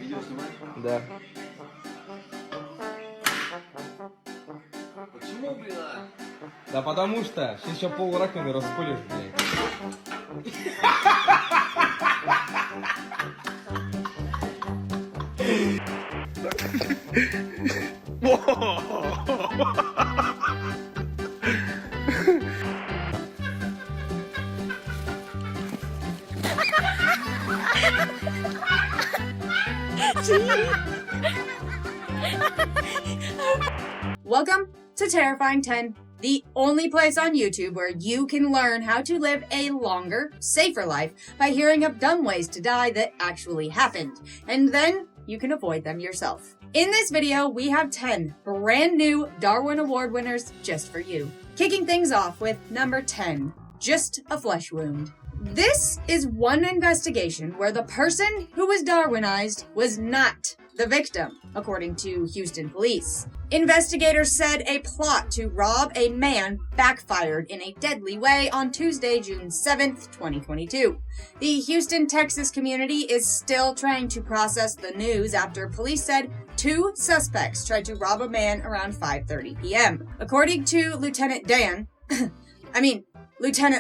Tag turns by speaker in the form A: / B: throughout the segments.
A: Видео снимаешь?
B: Да.
A: Почему, блин,
B: Да потому что сейчас еще пол раковины расколешь, блядь.
C: Welcome to Terrifying 10, the only place on YouTube where you can learn how to live a longer, safer life by hearing of dumb ways to die that actually happened, and then you can avoid them yourself. In this video, we have 10 brand new Darwin Award winners just for you. Kicking things off with number 10, just a flesh wound. This is one investigation where the person who was Darwinized was not the victim, according to Houston police. Investigators said a plot to rob a man backfired in a deadly way on Tuesday, June 7th, 2022. The Houston, Texas community is still trying to process the news after police said 2 suspects tried to rob a man around 5:30 p.m. According to Lieutenant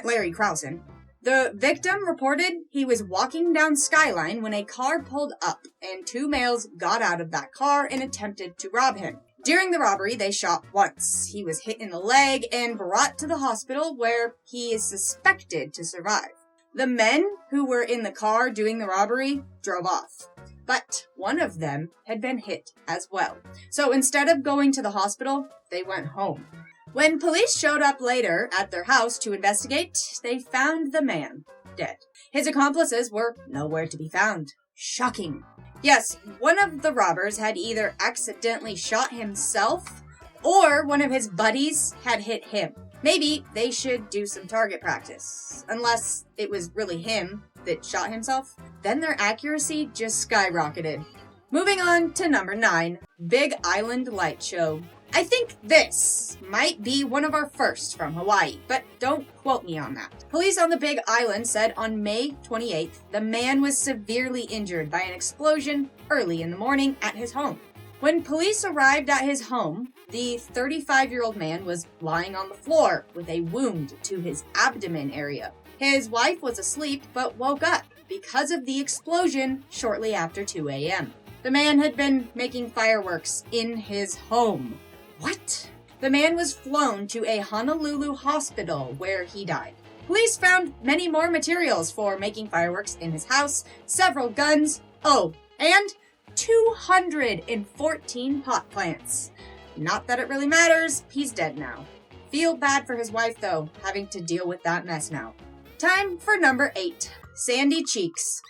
C: Larry Krausen, the victim reported he was walking down Skyline when a car pulled up and 2 males got out of that car and attempted to rob him. During the robbery, they shot once. He was hit in the leg and brought to the hospital where he is suspected to survive. The men who were in the car doing the robbery drove off, but one of them had been hit as well. So instead of going to the hospital, they went home. When police showed up later at their house to investigate, they found the man dead. His accomplices were nowhere to be found. Shocking. Yes, one of the robbers had either accidentally shot himself or one of his buddies had hit him. Maybe they should do some target practice. Unless it was really him that shot himself, then their accuracy just skyrocketed. Moving on to number 9, Big Island Light Show. I think this might be one of our first from Hawaii, but don't quote me on that. Police on the Big Island said on May 28th, the man was severely injured by an explosion early in the morning at his home. When police arrived at his home, the 35-year-old man was lying on the floor with a wound to his abdomen area. His wife was asleep but woke up because of the explosion shortly after 2 a.m. The man had been making fireworks in his home. What? The man was flown to a Honolulu hospital where he died. Police found many more materials for making fireworks in his house, several guns, and 214 pot plants. Not that it really matters, he's dead now. Feel bad for his wife though, having to deal with that mess now. Time for number 8, Sandy Cheeks.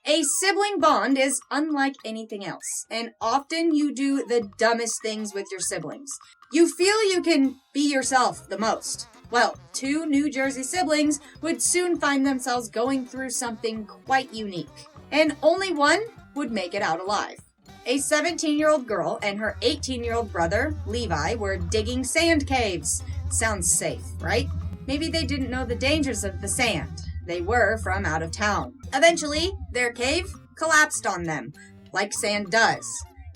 C: A sibling bond is unlike anything else, and often you do the dumbest things with your siblings. You feel you can be yourself the most. Well, 2 New Jersey siblings would soon find themselves going through something quite unique, and only one would make it out alive. A 17-year-old girl and her 18-year-old brother, Levi, were digging sand caves. Sounds safe, right? Maybe they didn't know the dangers of the sand. They were from out of town. Eventually, their cave collapsed on them, like sand does,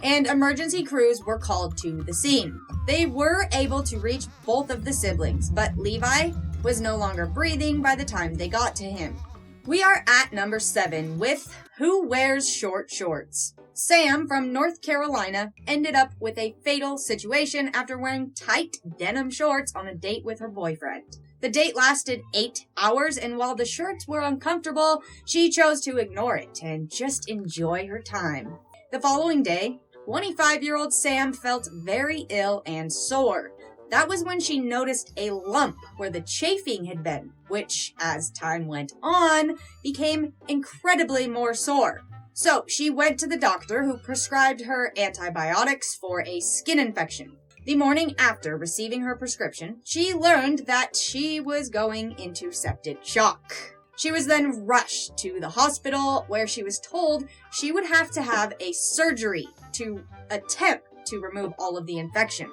C: and emergency crews were called to the scene. They were able to reach both of the siblings, but Levi was no longer breathing by the time they got to him. We are at number 7 with Who Wears Short Shorts? Sam from North Carolina ended up with a fatal situation after wearing tight denim shorts on a date with her boyfriend. The date lasted 8 hours, and while the shirts were uncomfortable, she chose to ignore it and just enjoy her time. The following day, 25-year-old Sam felt very ill and sore. That was when she noticed a lump where the chafing had been, which, as time went on, became incredibly more sore. So she went to the doctor, who prescribed her antibiotics for a skin infection. The morning after receiving her prescription, she learned that she was going into septic shock. She was then rushed to the hospital, where she was told she would have to have a surgery to attempt to remove all of the infection.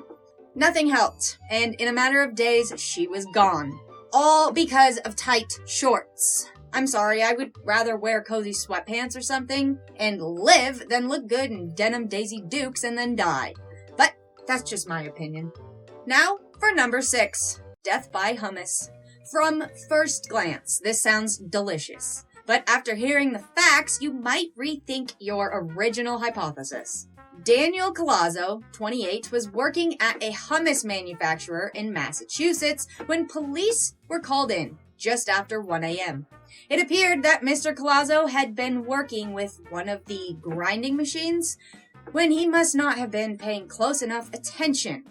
C: Nothing helped, and in a matter of days, she was gone. All because of tight shorts. I'm sorry, I would rather wear cozy sweatpants or something and live than look good in denim Daisy Dukes and then die. But that's just my opinion. Now for number 6, death by hummus. From first glance, this sounds delicious. But after hearing the facts, you might rethink your original hypothesis. Daniel Collazo, 28, was working at a hummus manufacturer in Massachusetts when police were called in just after 1 a.m. It appeared that Mr. Collazo had been working with one of the grinding machines when he must not have been paying close enough attention.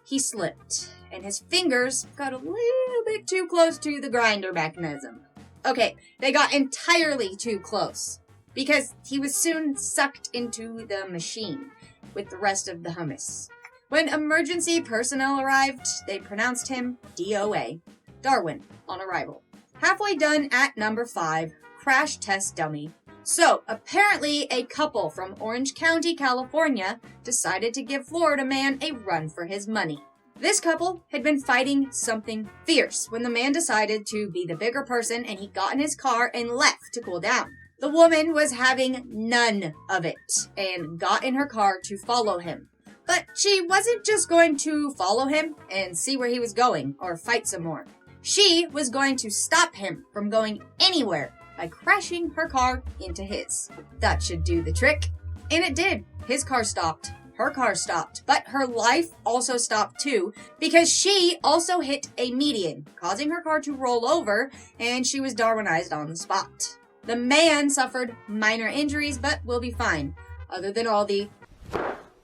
C: He slipped, and his fingers got a little bit too close to the grinder mechanism. Okay, they got entirely too close, because he was soon sucked into the machine with the rest of the hummus. When emergency personnel arrived, they pronounced him DOA, Darwin, on arrival. Halfway done at number 5, crash test dummy. So, apparently a couple from Orange County, California, decided to give Florida man a run for his money. This couple had been fighting something fierce when the man decided to be the bigger person and he got in his car and left to cool down. The woman was having none of it and got in her car to follow him. But she wasn't just going to follow him and see where he was going or fight some more. She was going to stop him from going anywhere by crashing her car into his. That should do the trick. And it did. His car stopped. Her car stopped. But her life also stopped too because she also hit a median, causing her car to roll over, and she was Darwinized on the spot. The man suffered minor injuries but will be fine, other than all the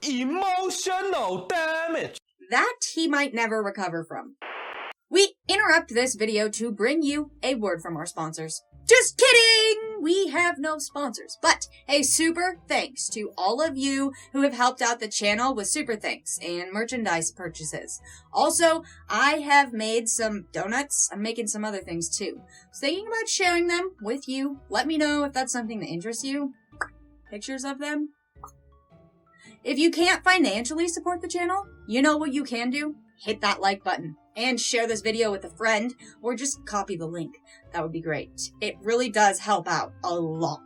B: emotional damage
C: that he might never recover from. We interrupt this video to bring you a word from our sponsors. Just kidding! We have no sponsors, but a super thanks to all of you who have helped out the channel with super thanks and merchandise purchases. Also, I have made some donuts. I'm making some other things too. So thinking about sharing them with you. Let me know if that's something that interests you. Pictures of them. If you can't financially support the channel, you know what you can do? Hit that like button and share this video with a friend or just copy the link. That would be great. It really does help out a lot.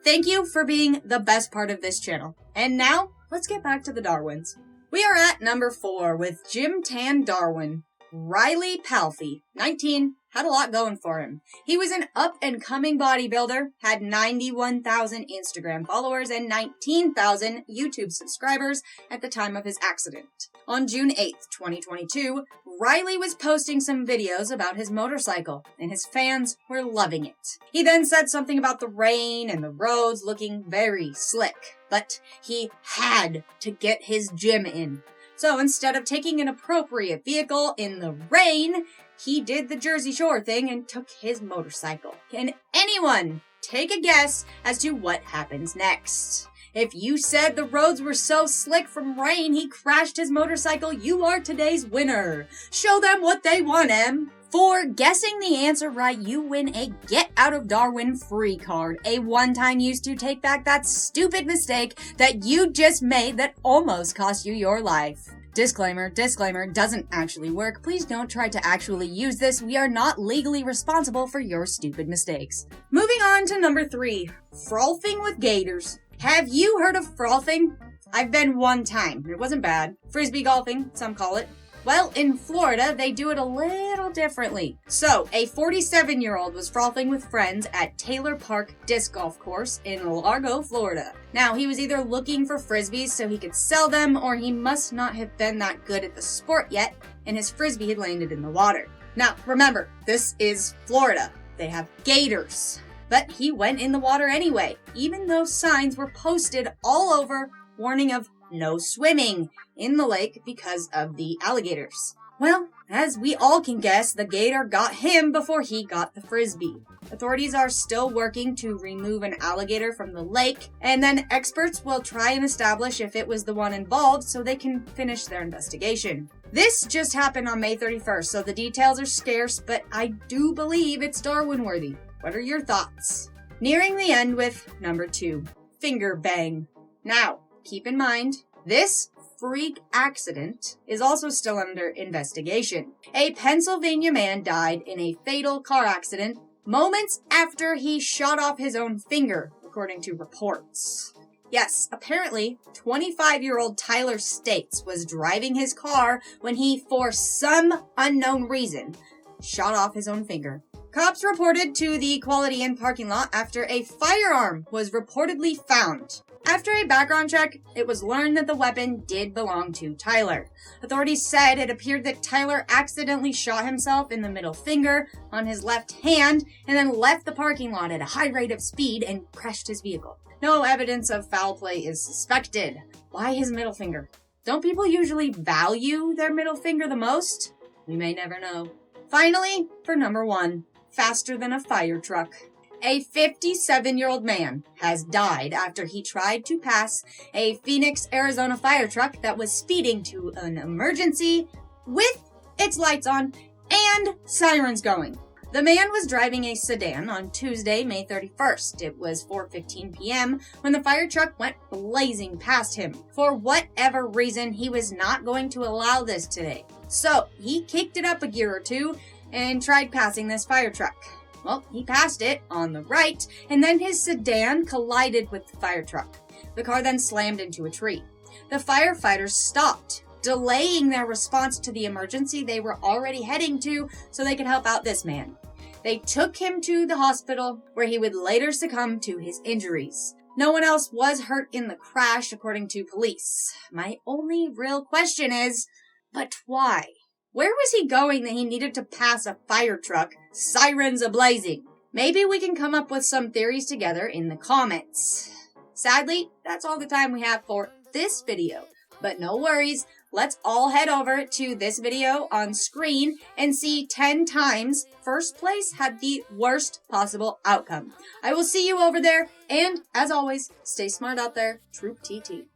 C: Thank you for being the best part of this channel. And now, let's get back to the Darwins. We are at number 4 with Jim Tan Darwin. Riley Palfy, 19, had a lot going for him. He was an up-and-coming bodybuilder, had 91,000 Instagram followers and 19,000 YouTube subscribers at the time of his accident. On June 8th, 2022, Riley was posting some videos about his motorcycle, and his fans were loving it. He then said something about the rain and the roads looking very slick, but he had to get his gym in. So instead of taking an appropriate vehicle in the rain, he did the Jersey Shore thing and took his motorcycle. Can anyone take a guess as to what happens next? If you said the roads were so slick from rain he crashed his motorcycle, you are today's winner. Show them what they want, Em. For guessing the answer right, you win a Get Out of Darwin free card, a one-time use to take back that stupid mistake that you just made that almost cost you your life. Disclaimer, doesn't actually work. Please don't try to actually use this. We are not legally responsible for your stupid mistakes. Moving on to number 3, Froling with Gators. Have you heard of froling? I've been one time. It wasn't bad. Frisbee golfing, some call it. Well, in Florida, they do it a little differently. So, a 47-year-old was froling with friends at Taylor Park Disc Golf Course in Largo, Florida. Now, he was either looking for frisbees so he could sell them, or he must not have been that good at the sport yet, and his frisbee had landed in the water. Now, remember, this is Florida. They have gators. But he went in the water anyway, even though signs were posted all over warning of no swimming in the lake because of the alligators. Well, as we all can guess, the gator got him before he got the frisbee. Authorities are still working to remove an alligator from the lake, and then experts will try and establish if it was the one involved so they can finish their investigation. This just happened on May 31st, so the details are scarce, but I do believe it's Darwin-worthy. What are your thoughts? Nearing the end with number 2, finger bang. Now, keep in mind, this freak accident is also still under investigation. A Pennsylvania man died in a fatal car accident moments after he shot off his own finger, according to reports. Yes, apparently, 25-year-old Tyler States was driving his car when he, for some unknown reason, shot off his own finger. Cops reported to the Quality Inn parking lot after a firearm was reportedly found. After a background check, it was learned that the weapon did belong to Tyler. Authorities said it appeared that Tyler accidentally shot himself in the middle finger on his left hand and then left the parking lot at a high rate of speed and crashed his vehicle. No evidence of foul play is suspected. Why his middle finger? Don't people usually value their middle finger the most? We may never know. Finally, for number 1, faster than a fire truck. A 57-year-old man has died after he tried to pass a Phoenix, Arizona fire truck that was speeding to an emergency with its lights on and sirens going. The man was driving a sedan on Tuesday, May 31st. It was 4:15 p.m. when the fire truck went blazing past him. For whatever reason, he was not going to allow this today. So he kicked it up a gear or two and tried passing this fire truck. Well, he passed it on the right, and then his sedan collided with the fire truck. The car then slammed into a tree. The firefighters stopped, delaying their response to the emergency they were already heading to so they could help out this man. They took him to the hospital, where he would later succumb to his injuries. No one else was hurt in the crash, according to police. My only real question is, but why? Where was he going that he needed to pass a fire truck, sirens a-blazing? Maybe we can come up with some theories together in the comments. Sadly, that's all the time we have for this video. But no worries, let's all head over to this video on screen and see 10 times first place had the worst possible outcome. I will see you over there, and as always, stay smart out there, Troop TT.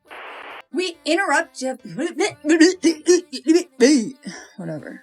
C: We interrupt you. Whatever.